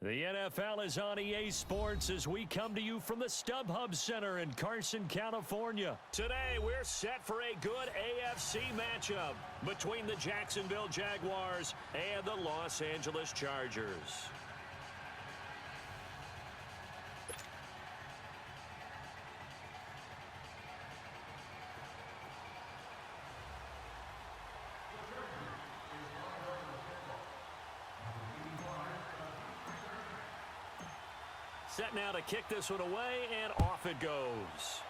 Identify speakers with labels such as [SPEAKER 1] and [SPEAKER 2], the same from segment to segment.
[SPEAKER 1] The NFL is on EA Sports as we come to you from the StubHub Center in Carson, California. Today, we're set for a good AFC matchup between the Jacksonville Jaguars and the Los Angeles Chargers. Set now to kick this one away, and off it goes.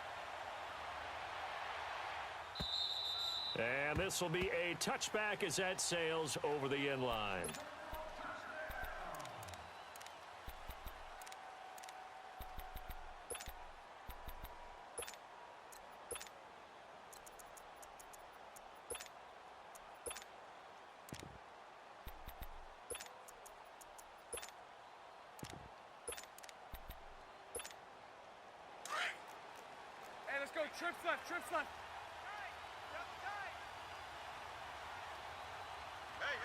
[SPEAKER 1] And this will be a touchback as that sails over the end line.
[SPEAKER 2] Go, trips left, trips left. Hey.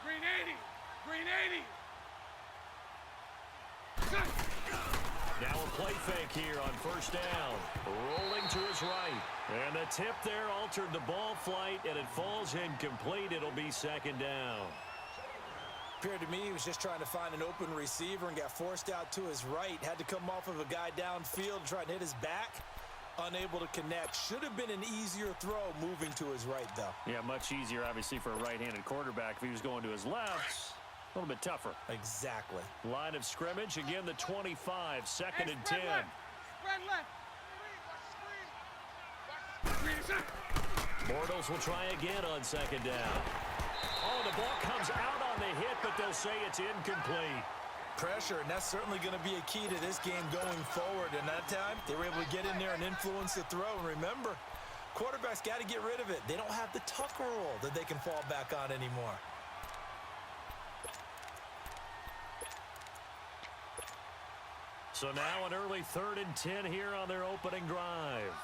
[SPEAKER 2] Green 80, green 80.
[SPEAKER 1] Now a play fake here on first down. Rolling to his right. And the tip there altered the ball flight, and it falls incomplete. It'll be second down.
[SPEAKER 3] Appeared to me he was just trying to find an open receiver and got forced out to his right. Had to come off of a guy downfield, trying to hit his back. Unable to connect. Should have been an easier throw moving to his right, though.
[SPEAKER 1] Yeah, much easier, obviously, for a right-handed quarterback. If he was going to his left, a little bit tougher.
[SPEAKER 3] Exactly.
[SPEAKER 1] Line of scrimmage, again, the 25, second and 10.
[SPEAKER 2] Spread left.
[SPEAKER 1] Bortles will try again on second down. Oh, the ball comes out on the hit, but they'll say it's incomplete.
[SPEAKER 3] Pressure, and that's certainly going to be a key to this game going forward. And that time, they were able to get in there and influence the throw. And remember, quarterbacks got to get rid of it. They don't have the tuck rule that they can fall back on anymore.
[SPEAKER 1] So now an early 3rd and 10 here on their opening drive.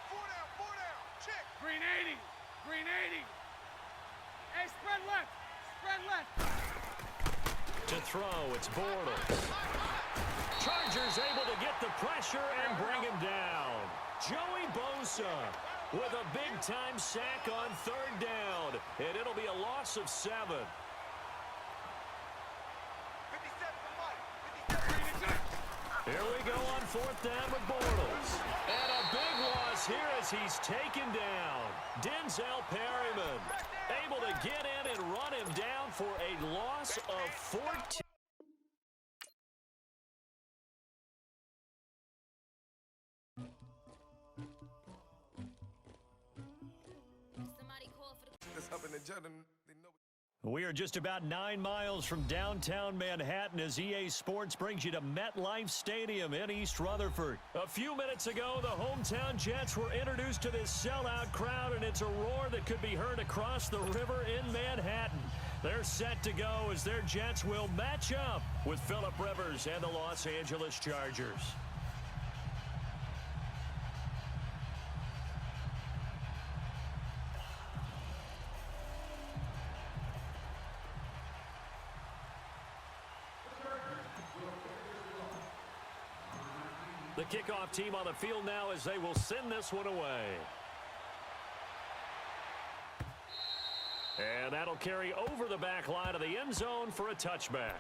[SPEAKER 2] Four down, check. Green 80, green 80. Hey, spread left.
[SPEAKER 1] To throw, it's Bortles. Chargers able to get the pressure and bring him down. Joey Bosa with a big-time sack on 3rd down, and it'll be a loss of 7.
[SPEAKER 2] 57.
[SPEAKER 1] Here we go on 4th down with Bortles. And a big loss here as he's taken down. Denzel Perryman able to get in and run him down for a loss of 14. We are just about 9 miles from downtown Manhattan as EA Sports brings you to MetLife Stadium in East Rutherford. A few minutes ago, the hometown Jets were introduced to this sellout crowd, and it's a roar that could be heard across the river in Manhattan. They're set to go as their Jets will match up with Phillip Rivers and the Los Angeles Chargers. The kickoff team on the field now as they will send this one away. And that'll carry over the back line of the end zone for a touchback.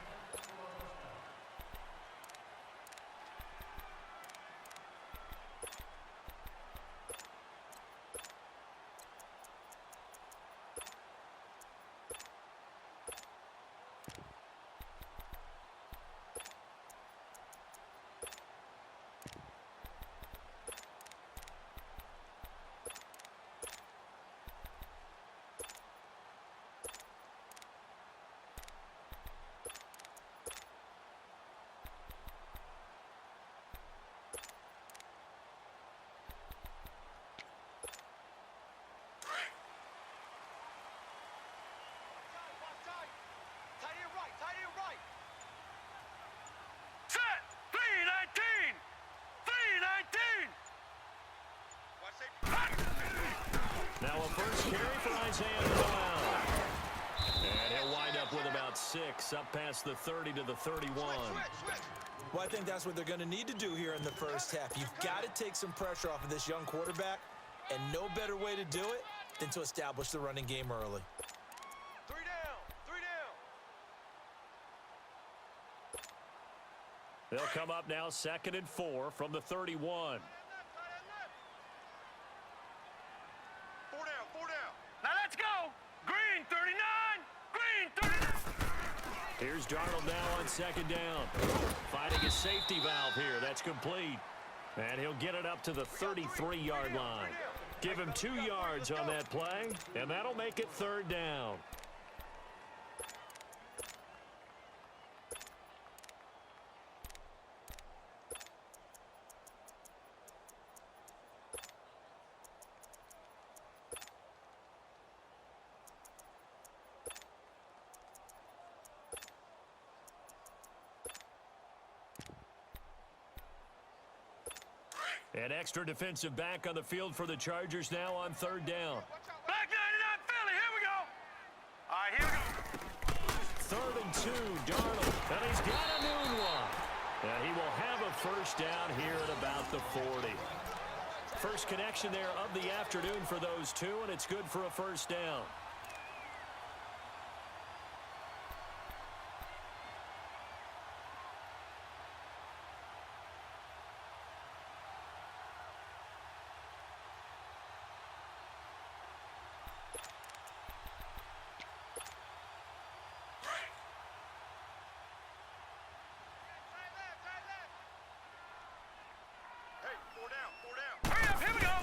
[SPEAKER 1] Now a first carry for Isaiah Noel. And he'll wind up with about about 6, up past the 30 to the 31.
[SPEAKER 3] Well, I think that's what they're going to need to do here in the first half. You've got to take some pressure off of this young quarterback, and no better way to do it than to establish the running game early.
[SPEAKER 2] 3 down, 3 down.
[SPEAKER 1] They'll come up now 2nd and 4 from the 31.
[SPEAKER 2] 4 down, 4 down. Now let's go. Green 39, Green 39.
[SPEAKER 1] Here's Darnold now on 2nd down. Finding a safety valve here. That's complete. And he'll get it up to the 33-yard line. Give him 2 yards on that play, and that'll make it 3rd down. An extra defensive back on the field for the Chargers now on 3rd down.
[SPEAKER 2] Back 99 Philly, here we go. All right, here we go.
[SPEAKER 1] 3rd and 2, Darnold, and he's got a new one. And he will have a first down here at about the 40. First connection there of the afternoon for those two, and it's good for a first down.
[SPEAKER 2] Hey, 4 down, 4 down. Hurry up, here we go.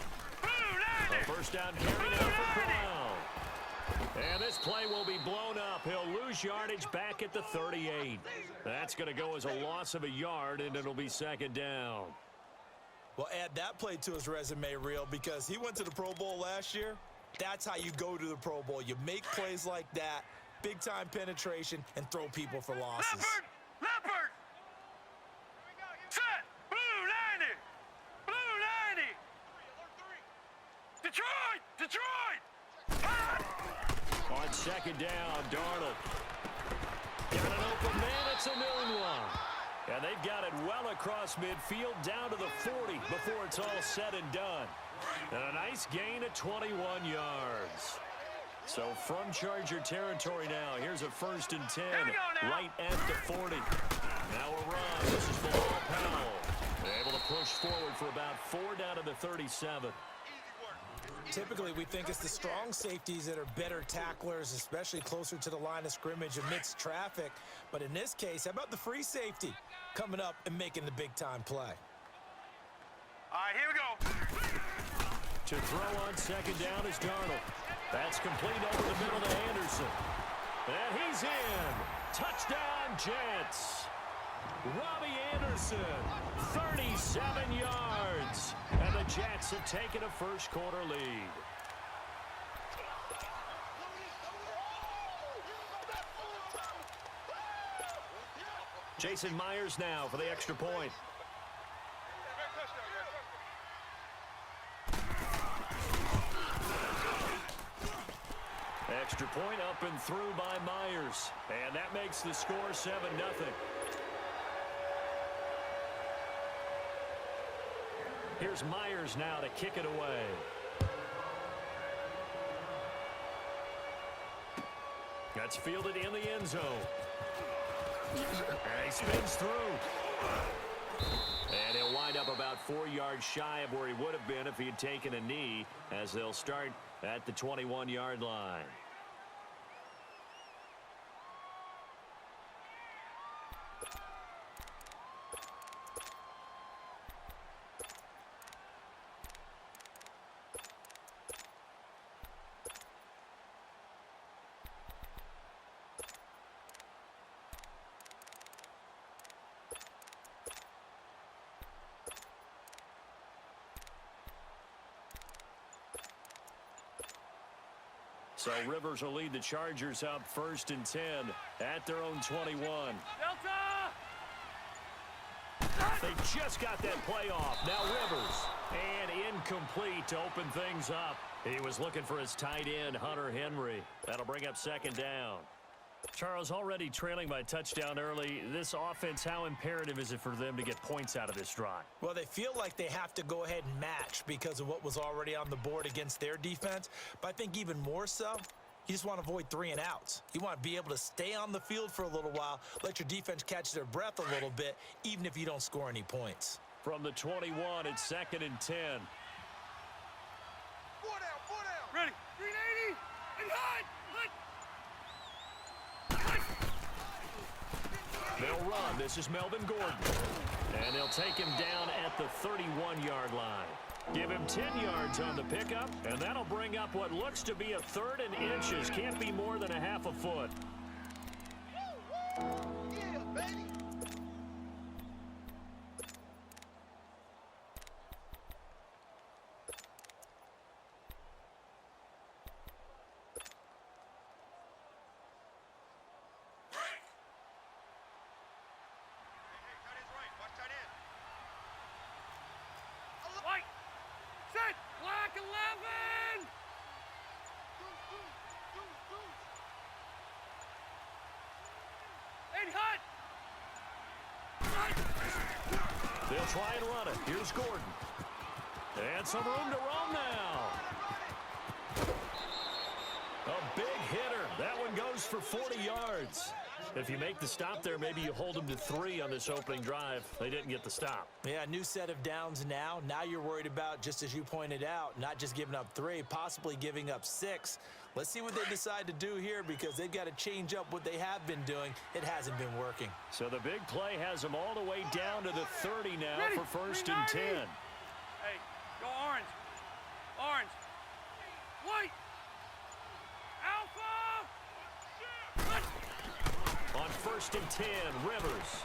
[SPEAKER 2] Blue line.
[SPEAKER 1] A first down carry now for Brown. And this play will be blown up. He'll lose yardage back at the 38. That's going to go as a loss of a yard, and it'll be 2nd down.
[SPEAKER 3] Well, add that play to his resume reel because he went to the Pro Bowl last year. That's how you go to the Pro Bowl. You make plays like that, big-time penetration, and throw people for losses.
[SPEAKER 2] Leopard, Leopard. Set. Blue 90. Blue 90. Detroit, Detroit.
[SPEAKER 1] On 2nd down, Darnold. Got an open man. It's a noon one. And they've got it well across midfield down to the 40 before it's all said and done. And a nice gain of 21 yards. So from Charger territory now, here's a 1st and 10 right at the 40. Now a run. This is Bilal Powell. Able to push forward for about 4 down to the 37.
[SPEAKER 3] Typically, we think it's the strong safeties that are better tacklers, especially closer to the line of scrimmage amidst traffic. But in this case, how about the free safety coming up and making the big-time play?
[SPEAKER 2] All right, here we go.
[SPEAKER 1] To throw on 2nd down is Darnold. That's complete over the middle to Anderson. And he's in. Touchdown, Jets. Robbie Anderson, 37 yards. And the Jets have taken a first-quarter lead. Jason Myers now for the extra point. Extra point up and through by Myers. And that makes the score 7-0. Here's Myers now to kick it away. That's fielded in the end zone. And he spins through. And he'll wind up about 4 yards shy of where he would have been if he had taken a knee, as they'll start at the 21-yard line. So Rivers will lead the Chargers up 1st and 10 at their own 21.
[SPEAKER 2] Delta!
[SPEAKER 1] They just got that play off. Now Rivers. And incomplete to open things up. He was looking for his tight end, Hunter Henry. That'll bring up 2nd down. Charles, already trailing by touchdown early. This offense, how imperative is it for them to get points out of this drive?
[SPEAKER 3] Well, they feel like they have to go ahead and match because of what was already on the board against their defense. But I think even more so, you just want to avoid 3 and outs. You want to be able to stay on the field for a little while, let your defense catch their breath a little bit, even if you don't score any points.
[SPEAKER 1] From the 21, it's 2nd and 10.
[SPEAKER 2] 4 down, 4 down. Ready. Green 80. And hide.
[SPEAKER 1] They'll run. This is Melvin Gordon. And they'll take him down at the 31-yard line. Give him 10 yards on the pickup, and that'll bring up what looks to be a 3rd and inches. Can't be more than a half a foot.
[SPEAKER 2] Yeah, baby. White, set, black 11. And hut.
[SPEAKER 1] They'll try and run it. Here's Gordon. And some room to roam now. A big hitter. That one goes for 40 yards. If you make the stop there, maybe you hold them to 3 on this opening drive. They didn't get the stop.
[SPEAKER 3] Yeah, new set of downs now. Now you're worried about, just as you pointed out, not just giving up 3, possibly giving up 6. Let's see what they decide to do here because they've got to change up what they have been doing. It hasn't been working.
[SPEAKER 1] So the big play has them all the way down to the 30 now.
[SPEAKER 2] Ready.
[SPEAKER 1] For 1st and 10.
[SPEAKER 2] Hey, go orange. Orange. White. Alpha.
[SPEAKER 1] On 1st and 10, Rivers.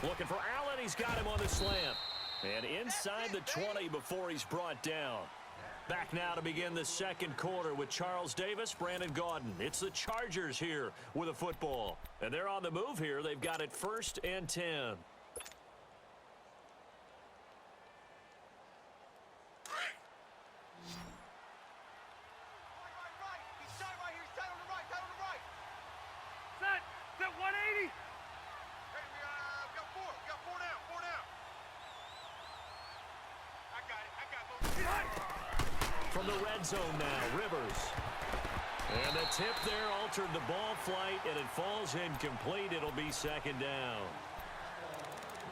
[SPEAKER 1] Looking for Allen. He's got him on the slant. And inside the 20 before he's brought down. Back now to begin the second quarter with Charles Davis, Brandon Gaudin. It's the Chargers here with a football. And they're on the move here. They've got it 1st and 10.
[SPEAKER 2] Set 180. Hey, we got 4 down, 4 down. I got it.
[SPEAKER 1] From the red zone now, Rivers. And the tip there altered the ball flight, and it falls incomplete. It'll be 2nd down.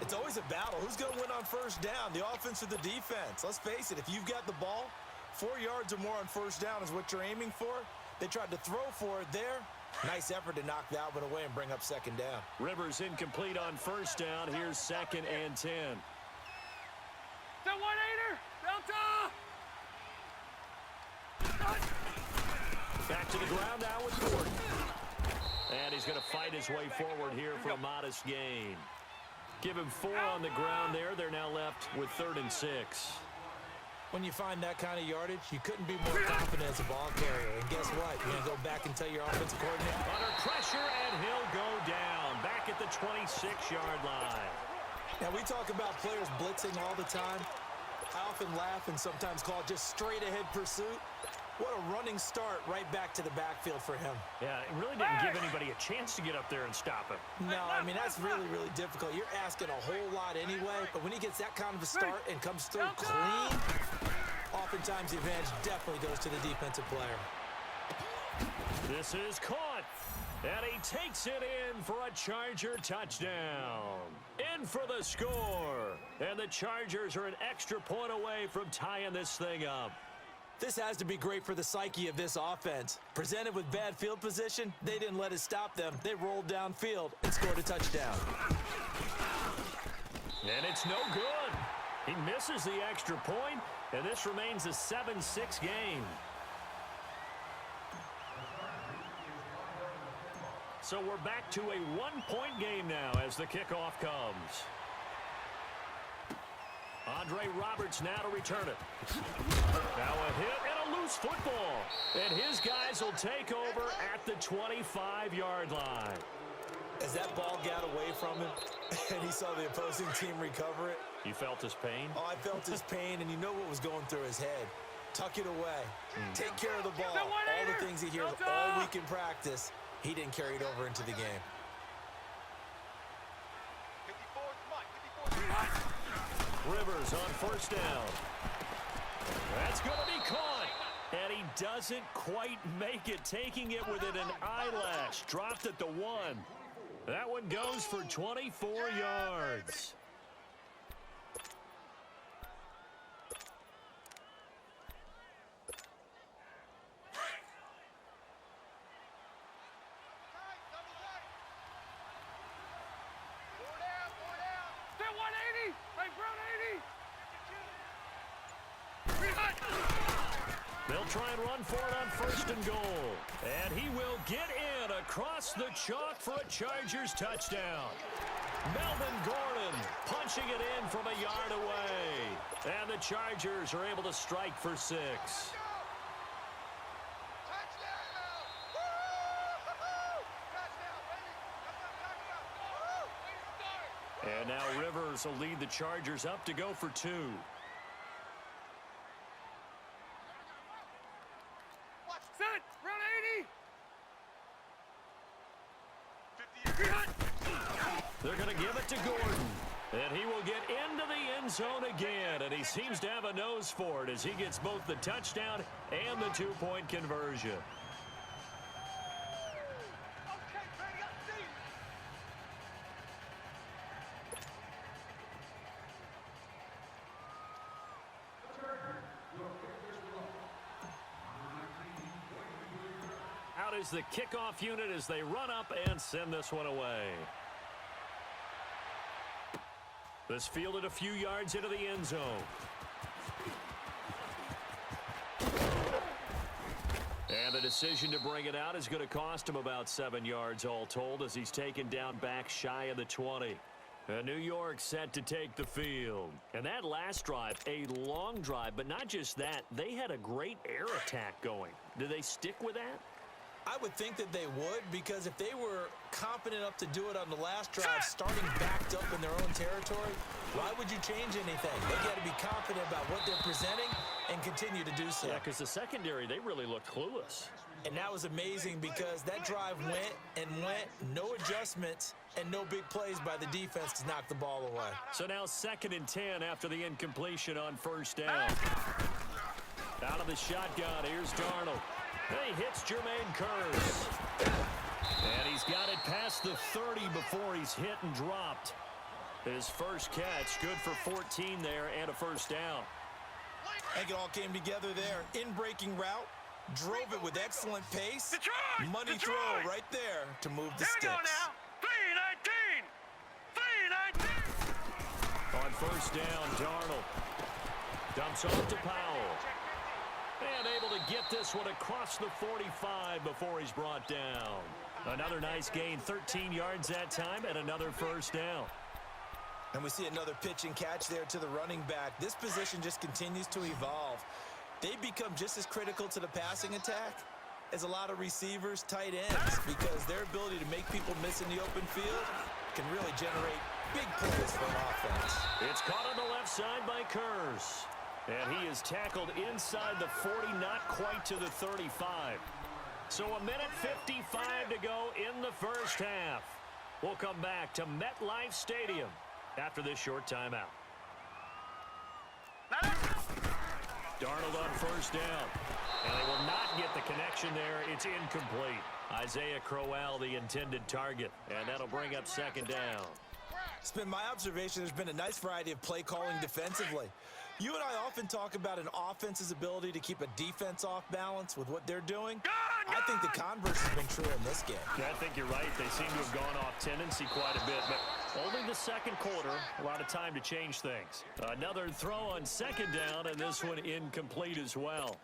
[SPEAKER 3] It's always a battle. Who's going to win on 1st down, the offense or the defense? Let's face it, if you've got the ball, 4 yards or more on 1st down is what you're aiming for. They tried to throw for it there. Nice effort to knock that one away and bring up 2nd down.
[SPEAKER 1] Rivers incomplete on 1st down. Here's 2nd and 10.
[SPEAKER 2] The 1-8er. Delta.
[SPEAKER 1] Back to the ground now with Gordon. And he's going to fight his way forward here for a modest gain. Give him 4 on the ground there. They're now left with 3rd and 6.
[SPEAKER 3] When you find that kind of yardage, you couldn't be more confident as a ball carrier. And guess what? You're going to go back and tell your offensive coordinator.
[SPEAKER 1] Under pressure, and he'll go down. Back at the 26-yard line.
[SPEAKER 3] Now, we talk about players blitzing all the time. I often laugh and sometimes call it just straight-ahead pursuit. What a running start right back to the backfield for him.
[SPEAKER 1] Yeah, it really didn't give anybody a chance to get up there and stop him.
[SPEAKER 3] No, I mean, that's really, really difficult. You're asking a whole lot anyway, but when he gets that kind of a start and comes through clean, oftentimes the advantage definitely goes to the defensive player.
[SPEAKER 1] This is caught, and he takes it in for a Charger touchdown. In for the score, and the Chargers are an extra point away from tying this thing up.
[SPEAKER 3] This has to be great for the psyche of this offense. Presented with bad field position, they didn't let it stop them. They rolled downfield and scored a touchdown.
[SPEAKER 1] And it's no good. He misses the extra point, and this remains a 7-6 game. So we're back to a one-point game now as the kickoff comes. Andre Roberts now to return it. Now a hit and a loose football. And his guys will take over at the 25-yard line.
[SPEAKER 3] As that ball got away from him and he saw the opposing team recover it.
[SPEAKER 1] You felt his pain?
[SPEAKER 3] Oh, I felt his pain, and you know what was going through his head. Tuck it away. Take care of the ball. All the things he hears all week in practice. he didn't carry it over into the game.
[SPEAKER 2] 54 Mike.
[SPEAKER 1] Rivers on first down. That's going to be caught. And he doesn't quite make it, taking it within an eyelash. Dropped at the 1. That one goes for 24 yards.
[SPEAKER 2] Still 180. Hey, Brown 80.
[SPEAKER 1] They'll try and run for it on first and goal. And he will get in across the chalk for a Chargers touchdown. Melvin Gordon punching it in from a yard away. And the Chargers are able to strike for 6. And now Rivers will lead the Chargers up to go for 2.
[SPEAKER 2] Set. Brown 80.
[SPEAKER 1] They're going to give it to Gordon. And he will get into the end zone again. And he seems to have a nose for it as he gets both the touchdown and the 2-point conversion. Out is the kickoff unit as they run up and send this one away. This fielded a few yards into the end zone. And the decision to bring it out is going to cost him about 7 yards all told as he's taken down back shy of the 20. And New York set to take the field. And that last drive, a long drive, but not just that, they had a great air attack going. Do they stick with that?
[SPEAKER 3] I would think that they would, because if they were confident enough to do it on the last drive, starting backed up in their own territory, why would you change anything? They got to be confident about what they're presenting and continue to do so.
[SPEAKER 1] Yeah, because the secondary, they really looked clueless.
[SPEAKER 3] And that was amazing because that drive went and went, no adjustments, and no big plays by the defense to knock the ball away.
[SPEAKER 1] So now 2nd and 10 after the incompletion on first down. Out of the shotgun, here's Darnold. He hits Jermaine Kearse. And he's got it past the 30 before he's hit and dropped. His first catch, good for 14 there and a first down.
[SPEAKER 3] I think it all came together there. In-breaking route, drove it with excellent pace.
[SPEAKER 2] Detroit!
[SPEAKER 3] Money
[SPEAKER 2] Detroit!
[SPEAKER 3] throw right there to move the
[SPEAKER 2] Here we go
[SPEAKER 3] sticks.
[SPEAKER 2] now. 319. 319.
[SPEAKER 1] On first down, Darnold dumps off to Powell. And able to get this one across the 45 before he's brought down. Another nice gain, 13 yards that time, and another first down.
[SPEAKER 3] And we see another pitch and catch there to the running back. This position just continues to evolve. They become just as critical to the passing attack as a lot of receivers, tight ends, because their ability to make people miss in the open field can really generate big plays for an offense.
[SPEAKER 1] It's caught on the left side by Kearse. And he is tackled inside the 40, not quite to the 35. So a minute 55 to go in the first half. We'll come back to MetLife Stadium after this short timeout. Darnold on first down. And they will not get the connection there. It's incomplete. Isaiah Crowell, the intended target. And that'll bring up 2nd down.
[SPEAKER 3] It's been my observation there's been a nice variety of play calling defensively. You and I often talk about an offense's ability to keep a defense off balance with what they're doing. I think the converse has been true in this game.
[SPEAKER 1] Yeah, I think you're right. They seem to have gone off tendency quite a bit, but only the second quarter, a lot of time to change things. Another throw on 2nd down, and this one incomplete as well.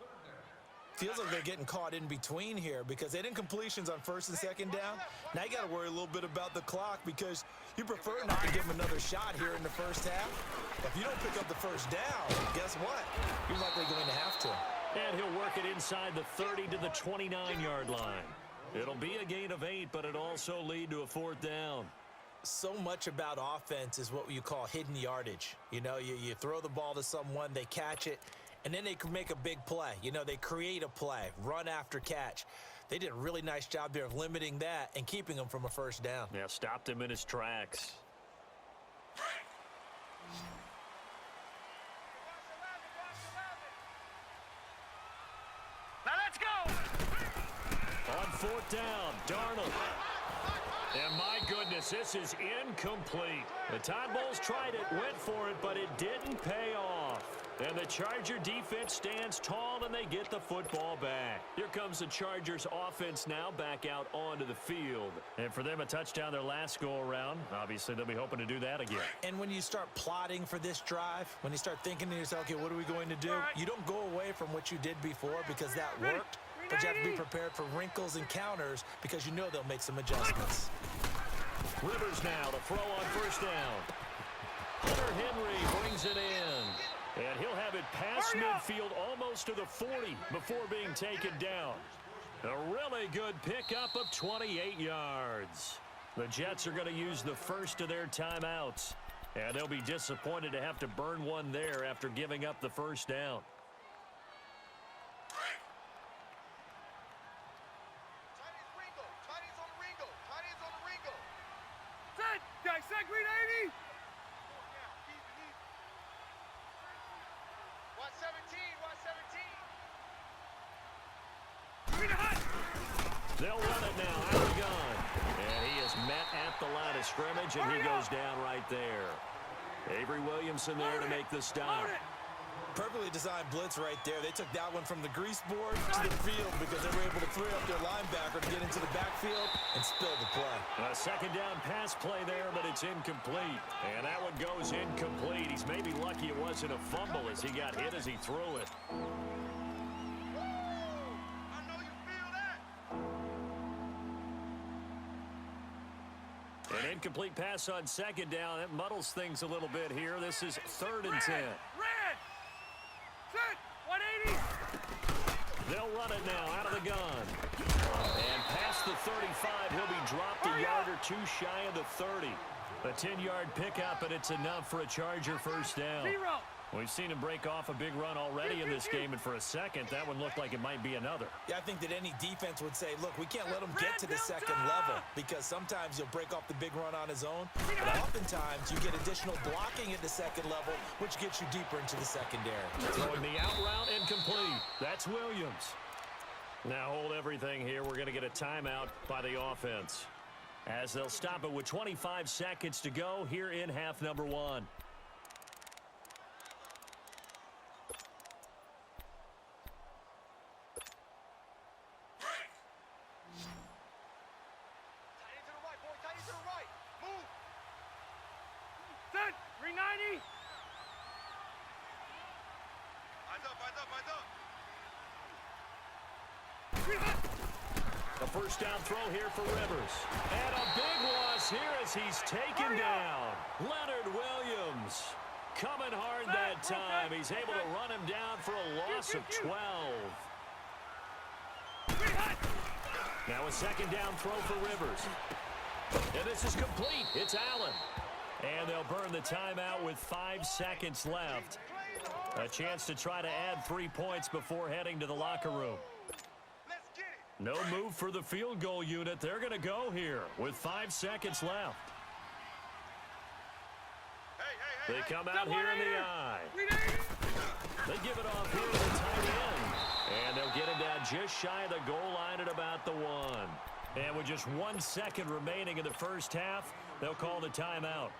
[SPEAKER 3] Feels like they're getting caught in between here because they didn't completions on 1st and 2nd down. Now you got to worry a little bit about the clock because you prefer not to give them another shot here in the first half. If you don't pick up the first down, guess what? You're likely going to have to.
[SPEAKER 1] And he'll work it inside the 30 to the 29-yard line. It'll be a gain of 8, but it'll also lead to a 4th down.
[SPEAKER 3] So much about offense is what you call hidden yardage. You know, you throw the ball to someone, they catch it, and then they can make a big play. You know, they create a play, run after catch. They did a really nice job there of limiting that and keeping him from a first down.
[SPEAKER 1] Yeah, stopped him in his tracks.
[SPEAKER 2] Now let's go.
[SPEAKER 1] On fourth down, Darnold. And my goodness, this is incomplete. The Todd Bowles tried it, went for it, but it didn't pay off. And the Charger defense stands tall, and they get the football back. Here comes the Chargers offense now back out onto the field. And for them, a touchdown their last go-around. Obviously, they'll be hoping to do that again.
[SPEAKER 3] And when you start plotting for this drive, when you start thinking to yourself, okay, what are we going to do? You don't go away from what you did before because that worked, but you have to be prepared for wrinkles and counters because you know they'll make some adjustments.
[SPEAKER 1] Rivers now to throw on first down. Hunter Henry brings it in. And he'll have it past midfield almost to the 40 before being taken down. A really good pickup of 28 yards. The Jets are going to use the first of their timeouts. And they'll be disappointed to have to burn one there after giving up the first down.
[SPEAKER 2] Set green 80. Watch 17, watch 17. Green hot.
[SPEAKER 1] They'll run it now out of the gun. And he is met at the line of scrimmage, and he goes down right there. Avery Williamson there to make the stop.
[SPEAKER 3] Perfectly designed blitz right there. They took that one from the grease board to the field because they were able to free up their linebacker to get into the backfield and spill the play.
[SPEAKER 1] A second down pass play there, but it's incomplete. And that one goes incomplete. He's maybe lucky it wasn't a fumble as he got hit as he threw it.
[SPEAKER 2] I know you feel that.
[SPEAKER 1] An incomplete pass on second down. That muddles things a little bit here. This is 3rd and 10.
[SPEAKER 2] Red. Set 180.
[SPEAKER 1] They'll run it now out of the gun. And past the 35, he'll be dropped a yard or two shy of the 30. A 10-yard pickup, and it's enough for a Charger first down.
[SPEAKER 2] 0.
[SPEAKER 1] We've seen him break off a big run already in this game, and for a second, that one looked like it might be another.
[SPEAKER 3] Yeah, I think that any defense would say, look, we can't let him get to the second level because sometimes he'll break off the big run on his own, but oftentimes you get additional blocking at the second level, which gets you deeper into the secondary.
[SPEAKER 1] Throwing the out route incomplete. That's Williams. Now hold everything here. We're going to get a timeout by the offense as they'll stop it with 25 seconds to go here in half number 1.
[SPEAKER 2] Set 390.
[SPEAKER 1] A first down throw here for Rivers. And a big loss here as he's taken down. Leonard Williams coming hard that time. He's able to run him down for a loss of 12. Now a second down throw for Rivers. And this is complete. It's Allen. And they'll burn the timeout with 5 seconds left. A chance to try to add 3 points before heading to the locker room. No move for the field goal unit. They're going to go here with 5 seconds left. They come out here in the eye. They give it off here to the tight end. And they'll get him down just shy of the goal line at about the 1. And with just 1 second remaining in the first half, they'll call the timeout.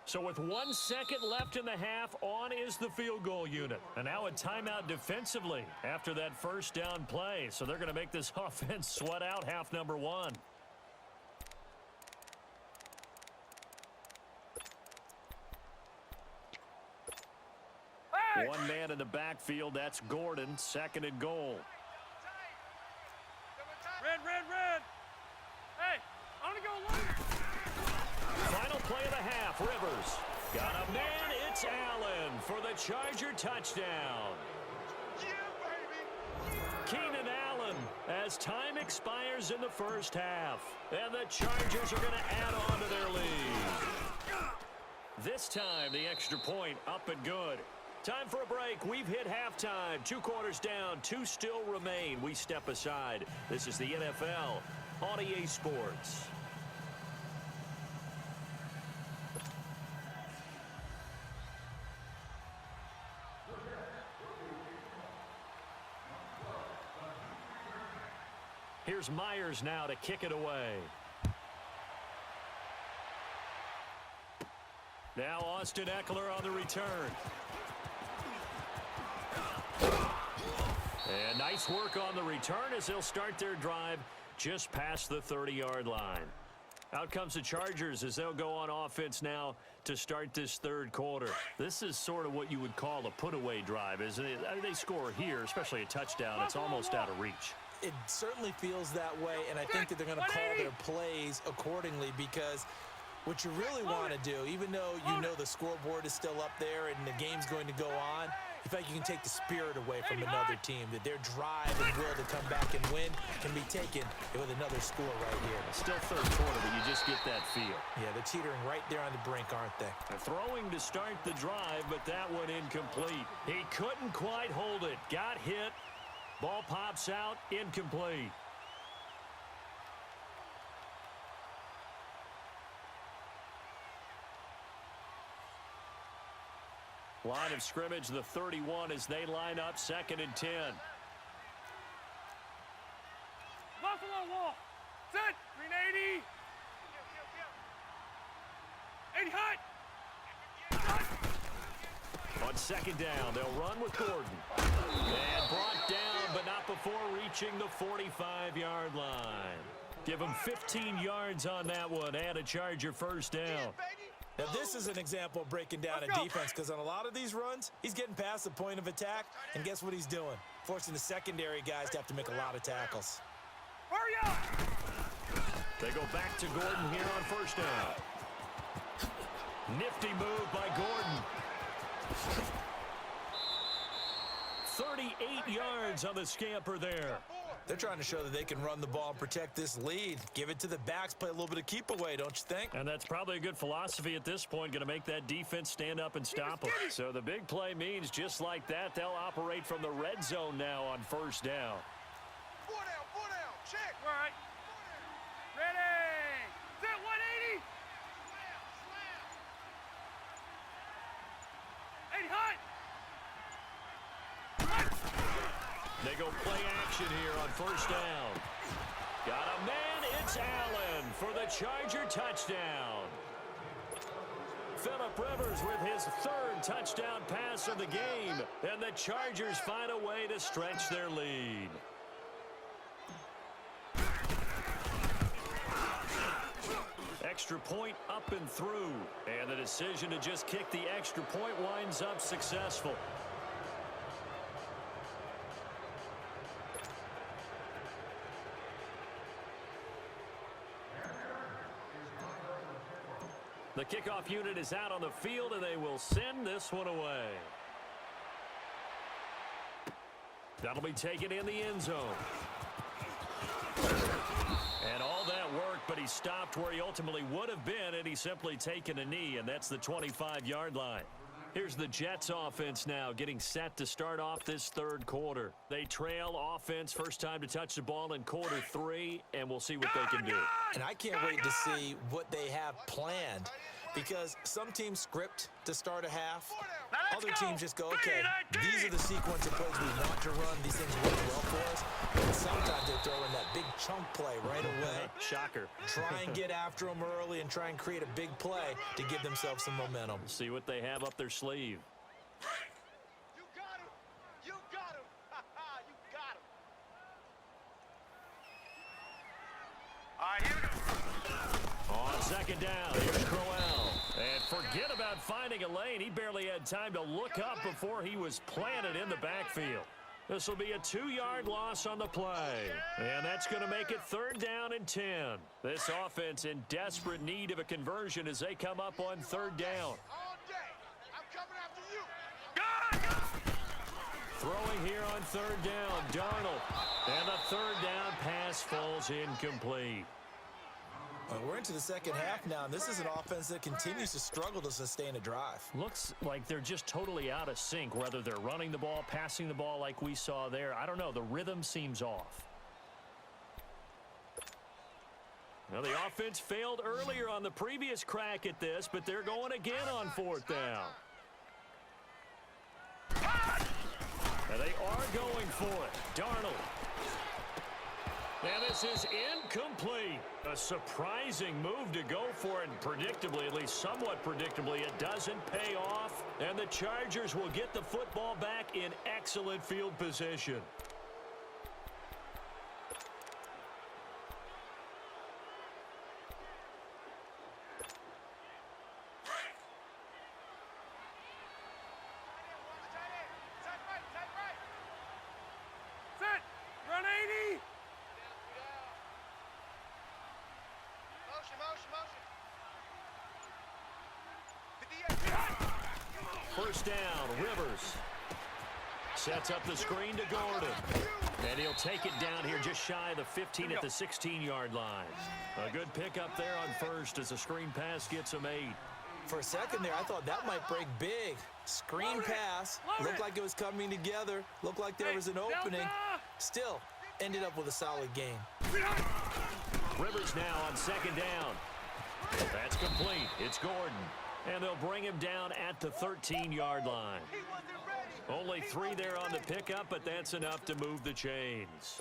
[SPEAKER 1] So with 1 second left in the half, on is the field goal unit. And now a timeout defensively after that first down play. So they're going to make this offense sweat out half number 1.
[SPEAKER 2] Hey!
[SPEAKER 1] One man in the backfield, that's Gordon, 2nd and goal.
[SPEAKER 2] Red. Hey, I want to go long.
[SPEAKER 1] Final play of the half, Rivers. Got a man, it's Allen for the Charger touchdown.
[SPEAKER 2] Yeah, baby.
[SPEAKER 1] Keenan Allen as time expires in the first half. And the Chargers are going to add on to their lead. This time, the extra point up and good. Time for a break. We've hit halftime. 2 quarters down. 2 still remain. We step aside. This is the NFL on EA Sports. Here's Myers now to kick it away. Now Austin Eckler on the return. And nice work on the return as they'll start their drive just past the 30-yard line. Out comes the Chargers as they'll go on offense now to start this third quarter. This is sort of what you would call a put-away drive, isn't it? They score here, especially a touchdown. It's almost out of reach.
[SPEAKER 3] It certainly feels that way, and I think that they're going to call their plays accordingly, because what you really want to do, even though you know the scoreboard is still up there and the game's going to go on, you feel like you can take the spirit away from another team, that their drive and will to come back and win can be taken with another score right here.
[SPEAKER 1] Still third quarter, but you just get that feel.
[SPEAKER 3] Yeah, they're teetering right there on the brink, aren't they?
[SPEAKER 1] They're throwing to start the drive, but that one incomplete. He couldn't quite hold it. Got hit. Ball pops out, incomplete. Line of scrimmage, the 31, as they line up 2nd and 10.
[SPEAKER 2] Buffalo wall. Set. Green 80. 80 hot.
[SPEAKER 1] On 2nd down, they'll run with Gordon. And brought down, but not before reaching the 45-yard line. Give him 15 yards on that one and a Charger first down.
[SPEAKER 3] Now, this is an example of breaking down a defense, because on a lot of these runs, he's getting past the point of attack, and guess what he's doing? Forcing the secondary guys to have to make a lot of tackles.
[SPEAKER 2] Hurry up!
[SPEAKER 1] They go back to Gordon here on first down. Nifty move by Gordon. 38 yards on the scamper there.
[SPEAKER 3] They're trying to show that they can run the ball and protect this lead. Give it to the backs, play a little bit of keep away, don't you think?
[SPEAKER 1] And that's probably a good philosophy at this point, going to make that defense stand up and stop them. So the big play means just like that, they'll operate from the red zone now on first down.
[SPEAKER 2] 4 down, check. All right. Ready. Set 180. Slam. 80 hot.
[SPEAKER 1] They go play action here on first down. Got a man, it's Allen for the Charger touchdown. Phillip Rivers with his 3rd touchdown pass of the game, and the Chargers find a way to stretch their lead. Extra point up and through, and the decision to just kick the extra point winds up successful. The kickoff unit is out on the field, and they will send this one away. That'll be taken in the end zone. And all that work, but he stopped where he ultimately would have been, and he's simply taken a knee, and that's the 25-yard line. Here's the Jets offense now getting set to start off this third quarter. They trail offense, first time to touch the ball in quarter 3, and we'll see what they can do.
[SPEAKER 3] And I can't wait to see what they have planned, because some teams script to start a half. Other teams just go, okay, these are the sequence of plays we want to run. These things work well for us. And sometimes they throw in that big chunk play right away.
[SPEAKER 1] Shocker.
[SPEAKER 3] Try and get after them early and try and create a big play to give themselves some momentum.
[SPEAKER 1] See what they have up their sleeve.
[SPEAKER 2] You got him. You got him. You got him. All right, here we go.
[SPEAKER 1] On 2nd down, here's Crowell. And forget about finding a lane. He barely had time to look up before he was planted in the backfield. This will be a 2-yard loss on the play. And that's going to make it 3rd down and 10. This offense in desperate need of a conversion as they come up on 3rd down.
[SPEAKER 2] All day. I'm coming after you.
[SPEAKER 1] Throwing here on third down, Darnold. And the third down pass falls incomplete.
[SPEAKER 3] We're into the second half now, and this is an offense that continues to struggle to sustain a drive.
[SPEAKER 1] Looks like they're just totally out of sync, whether they're running the ball, passing the ball like we saw there. I don't know. The rhythm seems off. Well, the offense failed earlier on the previous crack at this, but they're going again on fourth down. And they are going for it. Darnold. And this is incomplete. A surprising move to go for it, and predictably, at least somewhat predictably, it doesn't pay off. And the Chargers will get the football back in excellent field position.
[SPEAKER 2] Set. Run 80.
[SPEAKER 1] First down, Rivers. Sets up the screen to Gordon. And he'll take it down here just shy of the 15 at the 16-yard line. A good pickup there on first as the screen pass gets him 8.
[SPEAKER 3] For a second there, I thought that might break big. Screen pass. Looked like it was coming together. Looked like there was an opening. Still, ended up with a solid game.
[SPEAKER 1] Rivers now on second down. That's complete. It's Gordon. And they'll bring him down at the 13-yard line. Only 3 there on the pickup, but that's enough to move the chains.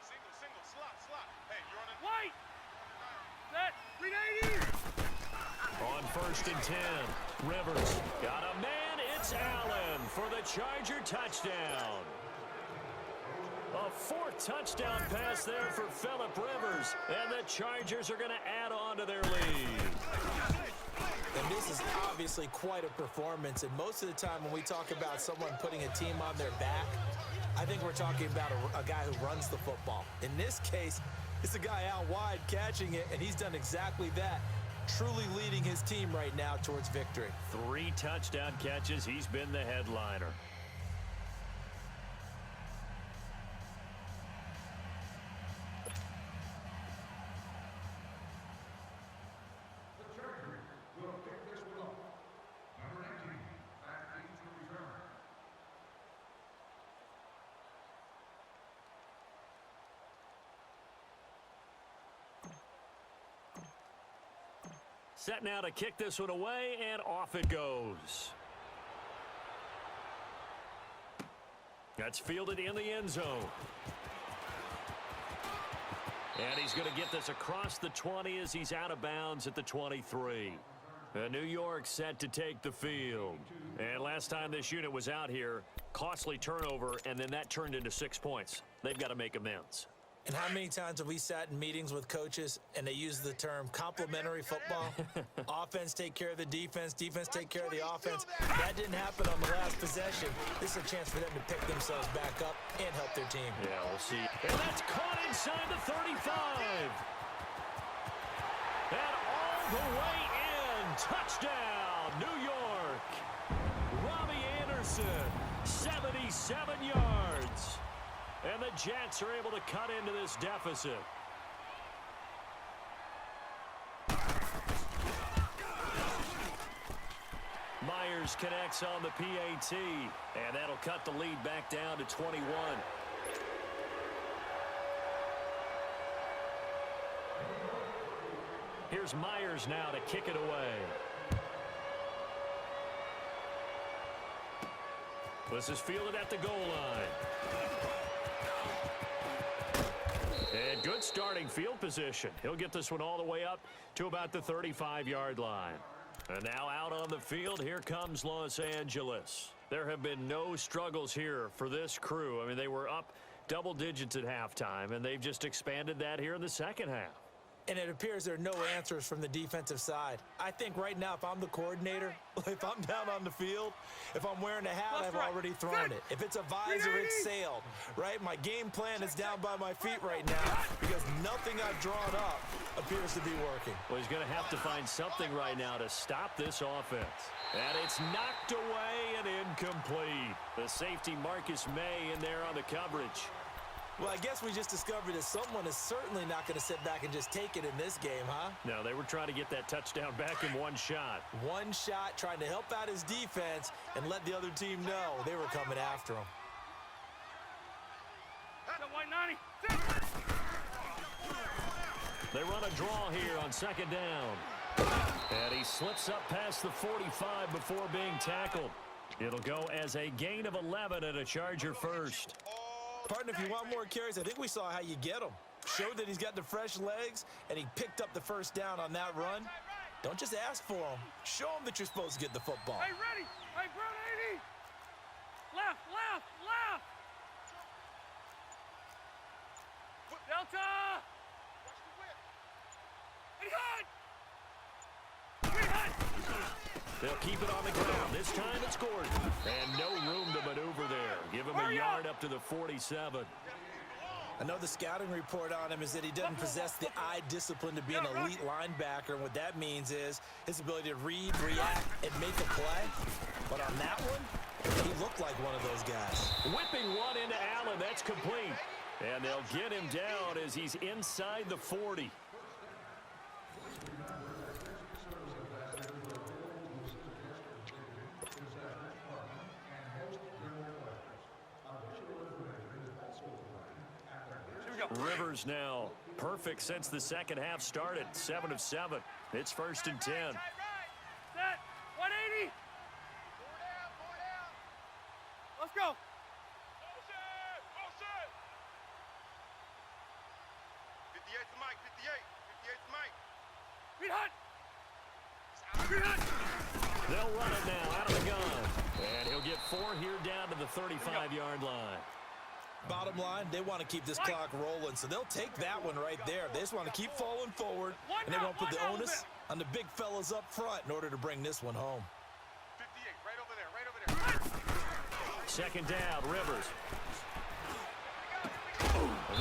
[SPEAKER 2] Single, slot. Hey, you're on it. White. Set. Green 80.
[SPEAKER 1] On first and 10, Rivers got a man. It's Allen for the Charger touchdown. A 4th touchdown pass there for Phillip Rivers, and the Chargers are going to add on to their lead.
[SPEAKER 3] And this is obviously quite a performance, and most of the time when we talk about someone putting a team on their back, I think we're talking about a guy who runs the football. In this case, it's a guy out wide catching it, and he's done exactly that, truly leading his team right now towards victory.
[SPEAKER 1] 3 touchdown catches. He's been the headliner. Set now to kick this one away, and off it goes. That's fielded in the end zone. And he's going to get this across the 20 as he's out of bounds at the 23. New York set to take the field. And last time this unit was out here, costly turnover, and then that turned into 6 points. They've got to make amends.
[SPEAKER 3] And how many times have we sat in meetings with coaches and they use the term complementary football? Offense take care of the defense, defense take care of the offense. That didn't happen on the last possession. This is a chance for them to pick themselves back up and help their team.
[SPEAKER 1] Yeah, we'll see. And that's caught inside the 35. And all the way in. Touchdown, New York. Robbie Anderson, 77 yards. And the Jets are able to cut into this deficit. Myers connects on the PAT, and that'll cut the lead back down to 21. Here's Myers now to kick it away. This is fielded at the goal line. And good starting field position. He'll get this one all the way up to about the 35-yard line. And now out on the field, here comes Los Angeles. There have been no struggles here for this crew. I mean, they were up double digits at halftime, and they've just expanded that here in the second half.
[SPEAKER 3] And it appears there are no answers from the defensive side. I think right now, if I'm the coordinator, if I'm down on the field, if I'm wearing a hat, I've already thrown it. If it's a visor, it's sailed, right? My game plan is down by my feet right now because nothing I've drawn up appears to be working.
[SPEAKER 1] Well, he's going to have to find something right now to stop this offense. And it's knocked away and incomplete. The safety Marcus May in there on the coverage.
[SPEAKER 3] Well, I guess we just discovered that someone is certainly not going to sit back and just take it in this game, huh?
[SPEAKER 1] No, they were trying to get that touchdown back in one shot.
[SPEAKER 3] One shot, trying to help out his defense and let the other team know they were coming after him.
[SPEAKER 1] They run a draw here on second down. And he slips up past the 45 before being tackled. It'll go as a gain of 11 and a Charger first.
[SPEAKER 3] Partner, if you want more carries, I think we saw how you get them. Showed that he's got the fresh legs, and he picked up the first down on that run. Don't just ask for him. Show him that you're supposed to get the football.
[SPEAKER 2] Hey, ready. Hey, Brown 80. Left, left, left. Delta.
[SPEAKER 1] They'll keep it on the ground. This time it's Gordon. And no room to maneuver there. Give him a yard up to the 47.
[SPEAKER 3] I know the scouting report on him is that he doesn't possess the eye discipline to be an elite linebacker. And what that means is his ability to read, react, and make a play. But on that one, he looked like one of those guys.
[SPEAKER 1] Whipping one into Allen. That's complete. And they'll get him down as he's inside the 40. Rivers now perfect since the second half started. 7 of 7. It's 1st and 10.
[SPEAKER 2] Set. 180. Let's go.
[SPEAKER 4] 58's the mic. 58's the mic.
[SPEAKER 2] Beat hot. Beat hot.
[SPEAKER 1] They'll run it now out of the gun. And he'll get 4 here down to the 35-yard line.
[SPEAKER 3] Bottom line, they want to keep this clock rolling, so they'll take that one right there. They just want to keep falling forward, and they won't put the onus on the big fellas up front in order to bring this one home.
[SPEAKER 4] 58, right over there, right over there.
[SPEAKER 1] Second down, Rivers.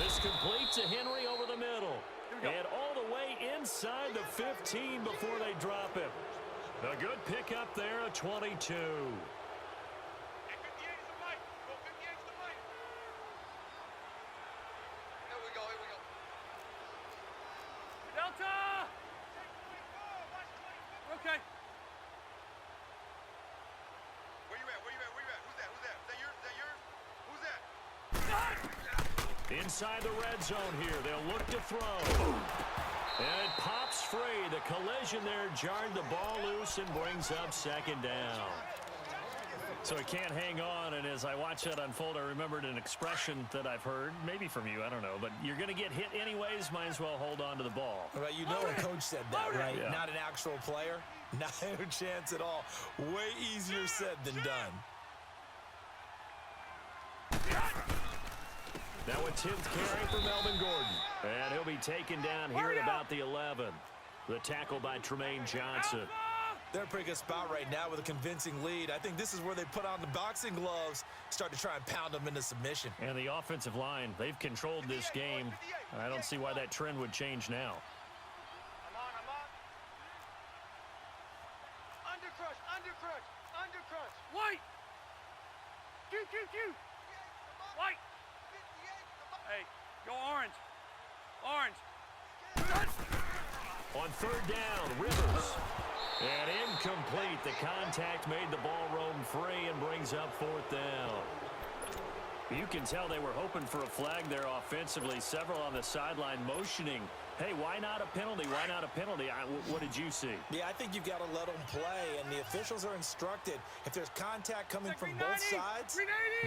[SPEAKER 1] This complete to Henry over the middle. And all the way inside the 15 before they drop him. A good pickup there, a 22.
[SPEAKER 2] Okay.
[SPEAKER 4] Where you at? Who's that? Is that yours?
[SPEAKER 1] Inside the red zone here. They'll look to throw. And it pops free. The collision there jarred the ball loose and brings up second down. So he can't hang on, and as I watch that unfold, I remembered an expression that I've heard, maybe from you, I don't know, but you're going to get hit anyways, might as well hold on to the ball.
[SPEAKER 3] Well, you know a coach said that, right?
[SPEAKER 1] Yeah.
[SPEAKER 3] Not an actual player. Not a chance at all. Way easier said than done.
[SPEAKER 1] Now a 10th carry for Melvin Gordon. And he'll be taken down here at about the 11. The tackle by Tremaine Johnson.
[SPEAKER 3] They're in a pretty good spot right now with a convincing lead. I think this is where they put on the boxing gloves, start to try and pound them into submission.
[SPEAKER 1] And the offensive line, they've controlled this game. I don't see why that trend would change now.
[SPEAKER 2] I'm on. Undercrush. White. Q. White. Hey, go orange.
[SPEAKER 1] On third down, Rivers. And incomplete. The contact made the ball roam free and brings up 4th down. You can tell they were hoping for a flag there offensively. Several on the sideline motioning. Hey, why not a penalty? Why not a penalty? What did you see?
[SPEAKER 3] Yeah, I think you've got to let them play, and the officials are instructed. If there's contact coming from both sides,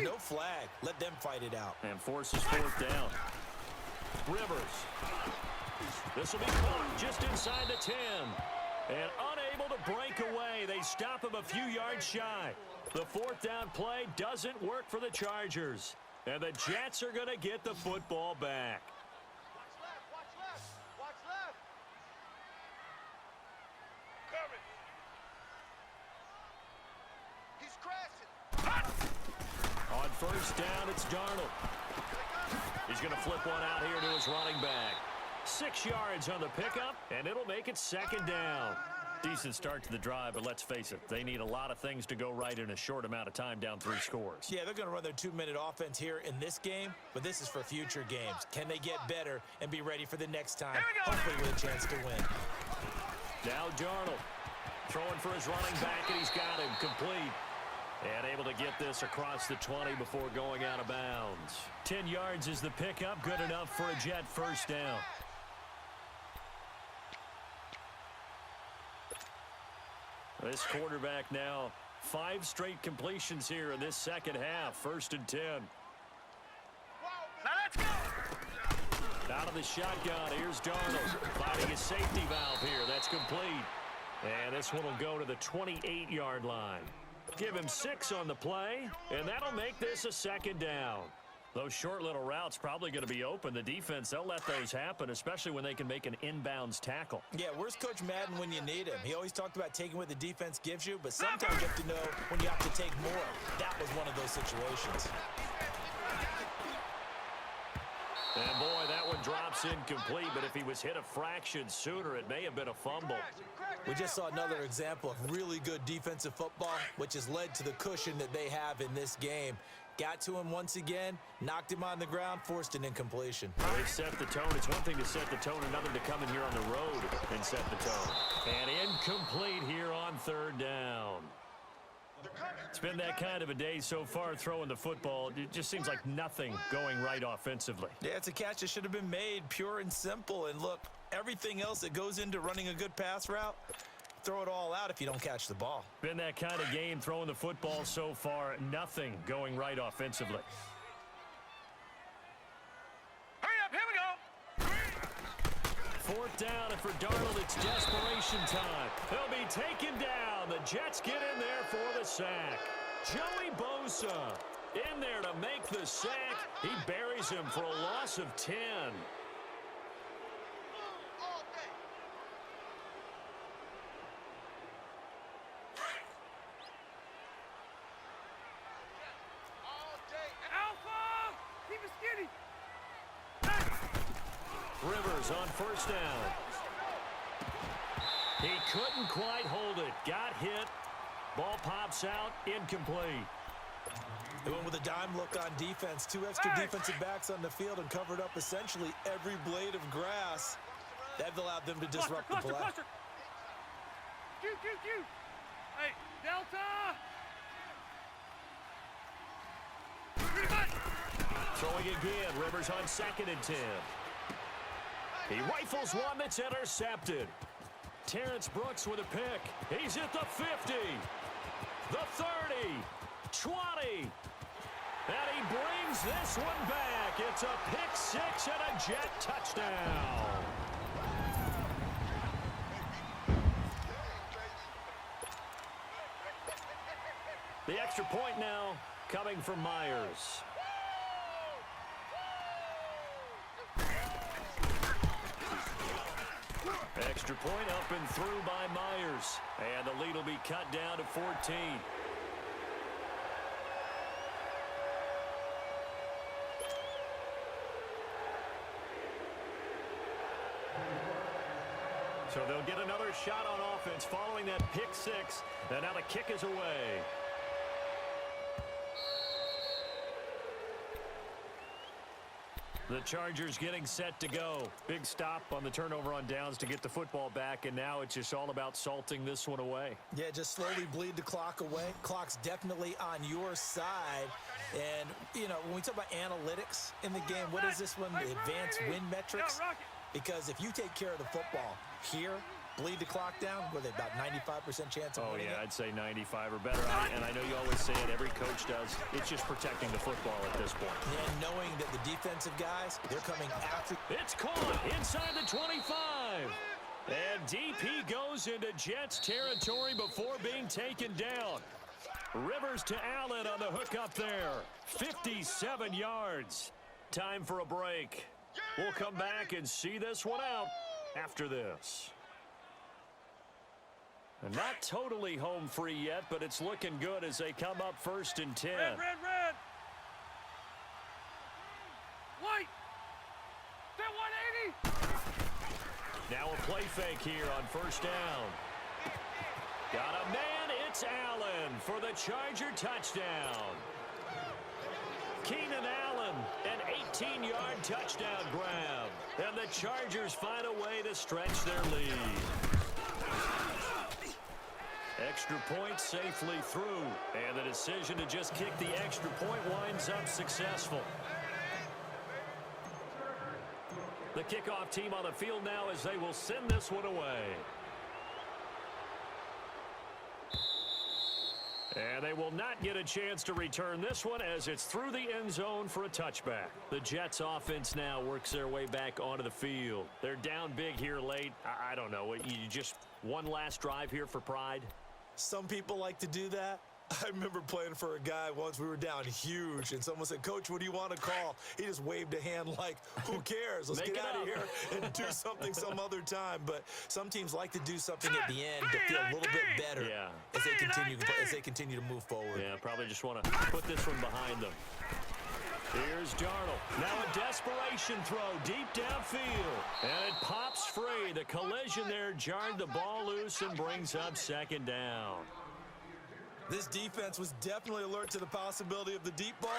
[SPEAKER 3] no flag. Let them fight it out.
[SPEAKER 1] And forces 4th down. Rivers. This will be caught just inside the 10. And unable to break away. They stop him a few yards shy. The 4th down play doesn't work for the Chargers. And the Jets are going to get the football back.
[SPEAKER 2] Watch left.
[SPEAKER 1] On first down, it's Darnold. He's going to flip one out here to his running back. 6 yards on the pickup, and it'll make it second down. Decent start to the drive, but let's face it, they need a lot of things to go right in a short amount of time, down 3 scores.
[SPEAKER 3] Yeah, they're going to run their 2-minute offense here in this game, but this is for future games. Can they get better and be ready for the next time, hopefully with a chance to win?
[SPEAKER 1] Now Darnold throwing for his running back, and he's got him complete. And able to get this across the 20 before going out of bounds. 10 yards is the pickup, good enough for a Jet first down. This quarterback now 5 straight completions here in this second half. 1st and 10.
[SPEAKER 4] Now let's go.
[SPEAKER 1] Out of the shotgun, here's Darnold finding a safety valve here. That's complete. And this one will go to the 28-yard line. Give him 6 on the play, and that'll make this a second down. Those short little routes probably going to be open. The defense, they'll let those happen, especially when they can make an inbounds tackle.
[SPEAKER 3] Yeah, where's Coach Madden when you need him? He always talked about taking what the defense gives you, but sometimes you have to know when you have to take more. That was one of those situations.
[SPEAKER 1] And boy, that one drops incomplete, but if he was hit a fraction sooner, it may have been a fumble.
[SPEAKER 3] We just saw another example of really good defensive football, which has led to the cushion that they have in this game. Got to him once again, knocked him on the ground, forced an incompletion.
[SPEAKER 1] Well, they've set the tone. It's one thing to set the tone, another to come in here on the road and set the tone. And incomplete here on 3rd down. It's been that kind of a day so far throwing the football. It just seems like nothing going right offensively.
[SPEAKER 3] Yeah, it's a catch that should have been made, pure and simple. And look, everything else that goes into running a good pass route, throw it all out if you don't catch the ball.
[SPEAKER 1] Been that kind of game throwing the football so far. Nothing going right offensively.
[SPEAKER 4] Hurry up, here we go.
[SPEAKER 1] 4th down, and for Darnold, it's desperation time. He'll be taken down. The Jets get in there for the sack. Joey Bosa in there to make the sack. He buries him for a loss of 10.
[SPEAKER 2] Alpha! Keep it skinny.
[SPEAKER 1] Rivers on 1st down. He couldn't quite hold it. Got hit. Ball pops out. Incomplete.
[SPEAKER 3] They went with a dime look on defense. 2 extra defensive backs on the field and covered up essentially every blade of grass. That allowed them to disrupt the play.
[SPEAKER 2] Cluster. Q. Hey, Delta. Pretty much.
[SPEAKER 1] Throwing again. Rivers on 2nd and 10. He rifles one that's intercepted. Terrence Brooks with a pick. He's at the 50. The 30. 20. And he brings this one back. It's a pick 6 and a Jet touchdown. The extra point now coming from Myers. Extra point up and through by Myers. And the lead will be cut down to 14. So they'll get another shot on offense following that pick 6. And now the kick is away. The Chargers getting set to go. Big stop on the turnover on downs to get the football back, and now it's just all about salting this one away.
[SPEAKER 3] Yeah, just slowly bleed the clock away. Clock's definitely on your side. And, you know, when we talk about analytics in the game, what is this one? The advanced win metrics? Because if you take care of the football here, bleed the clock down, what are they, about 95% chance of winning it?
[SPEAKER 1] I'd say 95 or better. And I know you always say it, every coach does. It's just protecting the football at this point.
[SPEAKER 3] And knowing that the defensive guys, they're coming after.
[SPEAKER 1] It's caught inside the 25. And DP goes into Jets territory before being taken down. Rivers to Allen on the hook up there. 57 yards. Time for a break. We'll come back and see this one out after this. And not totally home free yet, but it's looking good as they come up 1st and 10.
[SPEAKER 2] Red, red, red. White. They're 180.
[SPEAKER 1] Now a play fake here on 1st down. Got a man, it's Allen for the Charger touchdown. Keenan Allen, an 18-yard touchdown grab. And the Chargers find a way to stretch their lead. Extra point safely through. And the decision to just kick the extra point winds up successful. The kickoff team on the field now as they will send this one away. And they will not get a chance to return this one as it's through the end zone for a touchback. The Jets offense now works their way back onto the field. They're down big here late. I don't know. You just one last drive here for pride?
[SPEAKER 3] Some people like to do that. I remember playing for a guy once. We were down huge, and someone said, "Coach, what do you want to call?" He just waved a hand like, who cares? Let's get out of here and do something some other time. But some teams like to do something at the end to feel a little bit better as they continue to move forward.
[SPEAKER 1] Yeah, probably just want to put this one behind them. Here's Darnold. Now a desperation throw deep downfield. And it pops free. The collision there jarred the ball loose and brings up 2nd down.
[SPEAKER 3] This defense was definitely alert to the possibility of the deep ball,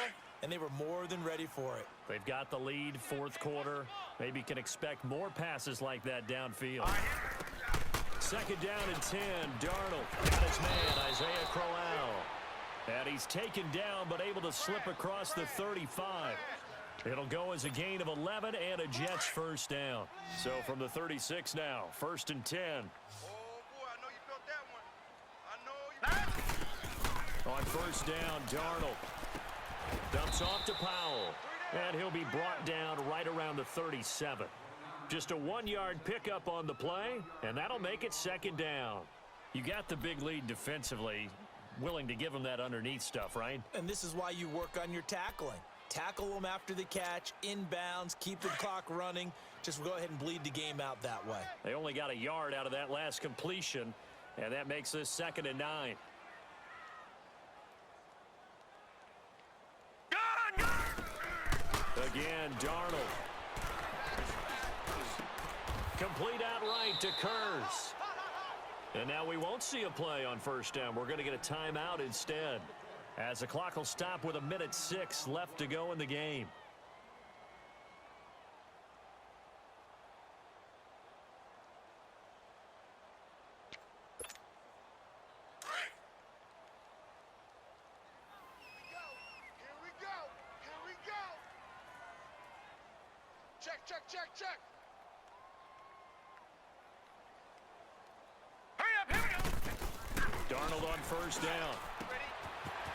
[SPEAKER 3] and they were more than ready for it.
[SPEAKER 1] They've got the lead, 4th quarter. Maybe can expect more passes like that downfield. 2nd down and 10. Darnold got his man, Isaiah Crowell. And he's taken down but able to slip across the 35. It'll go as a gain of 11 and a Jets 1st down. So from the 36 now, 1st and 10.
[SPEAKER 4] Oh, boy, I know you felt that one. I know you.
[SPEAKER 1] On 1st down, Darnold dumps off to Powell. And he'll be brought down right around the 37. Just a 1-yard pickup on the play, and that'll make it 2nd down. You got the big lead defensively. Willing to give them that underneath stuff, right?
[SPEAKER 3] And this is why you work on your tackling. Tackle them after the catch, inbounds, keep the clock running. Just go ahead and bleed the game out that way.
[SPEAKER 1] They only got a yard out of that last completion, and that makes this 2nd and 9. Again, Darnold. Complete outright to Kurz. And now we won't see a play on 1st down. We're going to get a timeout instead, as the clock will stop with 1:06 left to go in the game.
[SPEAKER 4] Check.
[SPEAKER 2] Hurry up, here we go.
[SPEAKER 1] Darnold on 1st down.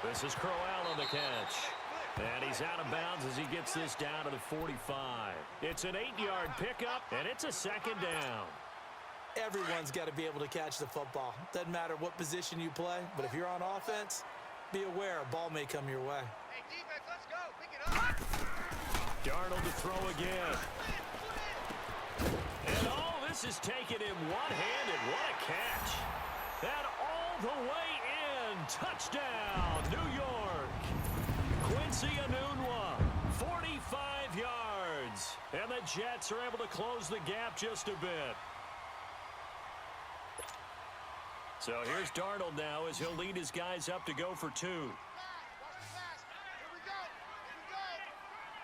[SPEAKER 1] This is Crowell on the catch. And he's out of bounds as he gets this down to the 45. It's an 8-yard pickup, and it's a 2nd down.
[SPEAKER 3] Everyone's got to be able to catch the football. Doesn't matter what position you play, but if you're on offense, be aware a ball may come your way.
[SPEAKER 4] Hey, defense, let's go. Pick it up.
[SPEAKER 1] Darnold to throw again. And all this is taken in one-handed. What a catch. And all the way in. Touchdown, New York. Quincy Enunwa, 45 yards. And the Jets are able to close the gap just a bit. So here's Darnold now as he'll lead his guys up to go for 2.
[SPEAKER 4] Watch the pass. Here we go.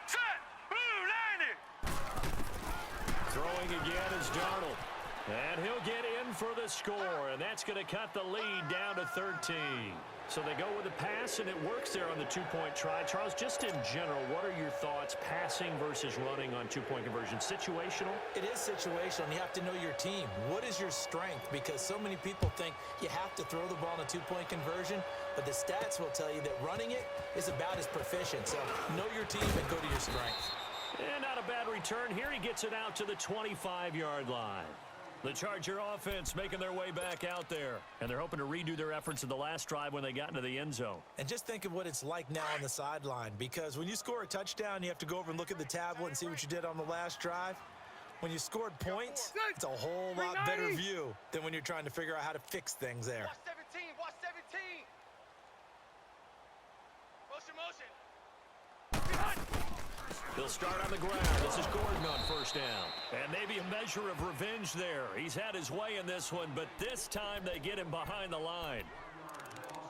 [SPEAKER 2] Set. Blue, 90.
[SPEAKER 1] Throwing again is Darnold. And he'll get in for the score, and that's going to cut the lead down to 13. So they go with the pass, and it works there on the 2-point try. Charles, just in general, what are your thoughts passing versus running on 2-point conversion? Situational?
[SPEAKER 3] It is situational, and you have to know your team. What is your strength? Because so many people think you have to throw the ball in a 2-point conversion, but the stats will tell you that running it is about as proficient. So know your team and go to your strength.
[SPEAKER 1] And not a bad return. Here he gets it out to the 25-yard line. The Charger offense making their way back out there. And they're hoping to redo their efforts in the last drive when they got into the end zone.
[SPEAKER 3] And just think of what it's like now on the sideline, because when you score a touchdown, you have to go over and look at the tablet and see what you did on the last drive. When you scored points, it's a whole lot better view than when you're trying to figure out how to fix things there.
[SPEAKER 4] Watch 17. Watch 17. Motion, motion.
[SPEAKER 1] He'll start on the ground. This is Gordon on first down. And maybe a measure of revenge there. He's had his way in this one, but this time they get him behind the line.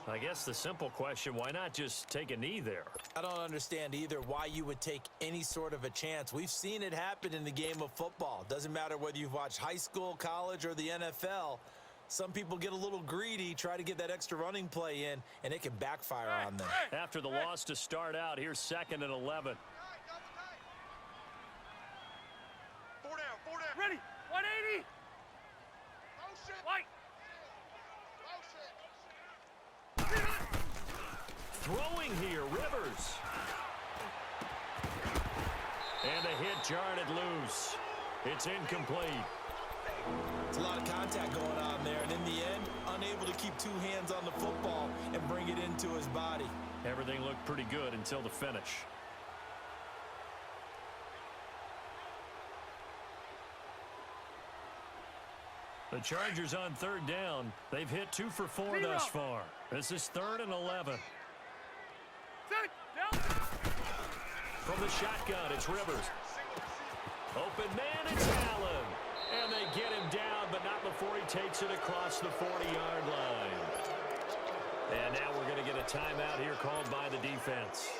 [SPEAKER 1] I guess the simple question, why not just take a knee there?
[SPEAKER 3] I don't understand either why you would take any sort of a chance. We've seen it happen in the game of football. Doesn't matter whether you've watched high school, college, or the NFL. Some people get a little greedy, try to get that extra running play in, and it can backfire on them.
[SPEAKER 1] After the loss to start out, here's 2nd and 11.
[SPEAKER 4] Four down. Four down.
[SPEAKER 2] Ready. 180.
[SPEAKER 4] Motion.
[SPEAKER 2] White.
[SPEAKER 1] Throwing here, Rivers. And a hit jarred loose. It's incomplete.
[SPEAKER 3] It's a lot of contact going on there, and in the end, unable to keep two hands on the football and bring it into his body.
[SPEAKER 1] Everything looked pretty good until the finish. The Chargers on 3rd down. They've hit 2 for 4 thus far. This is 3rd and 11.
[SPEAKER 2] Set. Down.
[SPEAKER 1] From the shotgun, it's Rivers. Open man, it's Allen. And they get him down, but not before he takes it across the 40-yard line. And now we're going to get a timeout here called by the defense,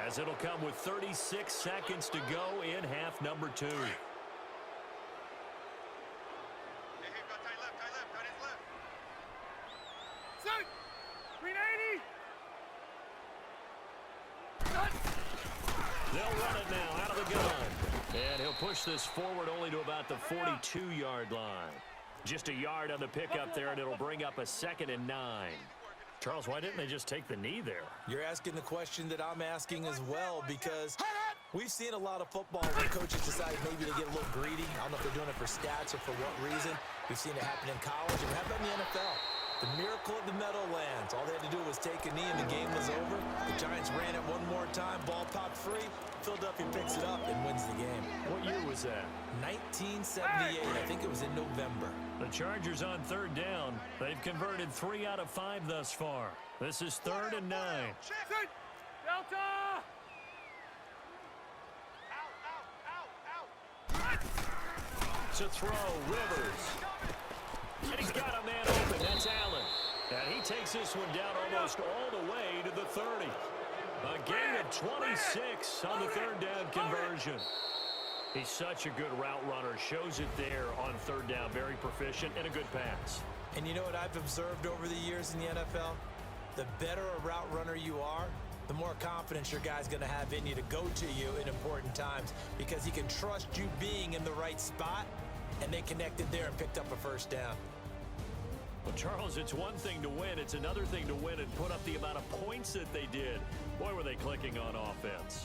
[SPEAKER 1] as it'll come with 36 seconds to go in half number 2.
[SPEAKER 4] Hey, got tight left. Tight his left.
[SPEAKER 2] Set. Green 80. Set.
[SPEAKER 1] They'll run it now out of the gun. And he'll push this forward only to about the 42-yard line. Just a yard on the pickup there, and it'll bring up a 2nd and 9. Charles, why didn't they just take the knee there?
[SPEAKER 3] You're asking the question that I'm asking as well, because we've seen a lot of football where coaches decide maybe to get a little greedy. I don't know if they're doing it for stats or for what reason. We've seen it happen in college, and how about in the NFL? The miracle of the Meadowlands. All they had to do was take a knee and the game was over. The Giants ran it one more time. Ball popped free. Philadelphia picks it up and wins the game.
[SPEAKER 1] What year was that?
[SPEAKER 3] 1978. I think it was in November.
[SPEAKER 1] The Chargers on 3rd down. They've converted 3 out of 5 thus far. This is 3rd and 9.
[SPEAKER 2] Set. Delta.
[SPEAKER 4] Out.
[SPEAKER 1] To throw, Rivers. And he's got a man open. That's Allen. And he takes this one down almost all the way to the 30. A gain of 26 on the 3rd down conversion. He's such a good route runner. Shows it there on 3rd down. Very proficient and a good pass.
[SPEAKER 3] And you know what I've observed over the years in the NFL? The better a route runner you are, the more confidence your guy's going to have in you to go to you in important times, because he can trust you being in the right spot, and they connected there and picked up a 1st down.
[SPEAKER 1] Well, Charles, it's one thing to win. It's another thing to win and put up the amount of points that they did. Boy, were they clicking on offense.